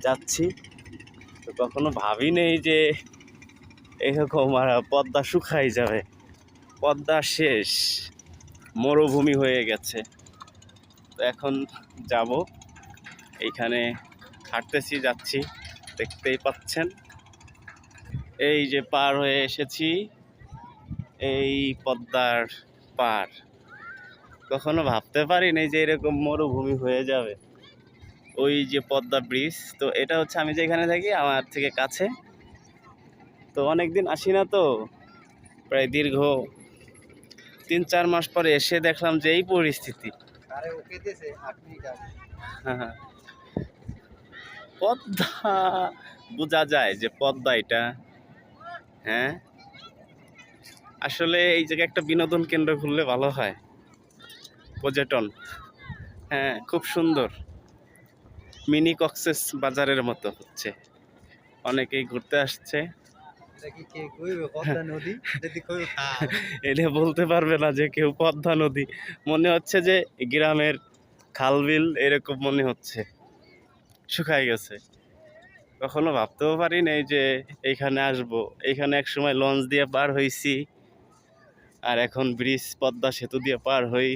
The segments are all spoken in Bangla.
যাচ্ছি। তো কখনো ভাবি নেই যে এরকম পদ্মা শুকাই যাবে। পদ্মা শেষ, মরুভূমি হয়ে গেছে। তো এখন যাব, এইখানে হাঁটতেছি, যাচ্ছি, দেখতেই পাচ্ছেন। এই যে পার হয়ে এসেছি, এই পদ্মার পার। কখনো ভাবতে পারিনি যে এরকম মরুভূমি হয়ে যাবে। ওই যে পদ্মা ব্রিজ, তো এটা হচ্ছে আমি যেখানে থাকি আমার থেকে কাছে। তো অনেকদিন আসি না, তো প্রায় দীর্ঘ ৩-৪ মাস পরে এসে দেখলাম যে এই পরিস্থিতি। হ্যাঁ, পদ্মা বোঝা যায় যে পদ্মা এটা। হ্যাঁ, আসলে এই জায়গায় একটা বিনোদন কেন্দ্র খুললে ভালো হয়, পর্যটন। হ্যাঁ, খুব সুন্দর, মিনি কক্সেস বাজারের মতো হচ্ছে। অনেকেই ঘুরতে আসছে। এটা বলতে পারবে না যে কেউ পদ্মা নদী, মনে হচ্ছে যে গ্রামের খালবিল এরকম মনে হচ্ছে, শুকায় গেছে। কখনো ভাবতেও পারি নাই যে এইখানে আসবো। এইখানে এক সময় লঞ্চ দিয়ে পার হইছি, আর এখন ব্রিজ, পদ্মা সেতু দিয়ে পার হই।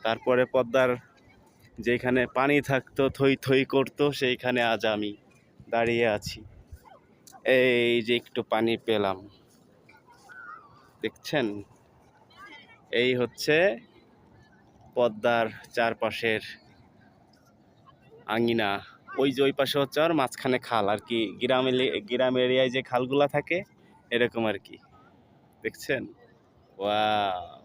তারপরে পদ্মার যেখানে পানি থাকতো, থই থই করতো, সেইখানে আজ আমি দাঁড়িয়ে আছি। এই যে একটু পানি পেলাম, দেখছেন? এই হচ্ছে পদ্মার চারপাশের আঙিনা। ওই যে ওই পাশে হচ্ছে আর মাঝখানে খাল আর কি, গ্রাম এরিয়ায় যে খালগুলা থাকে এরকম আর কি, দেখছেন? ওয়াও।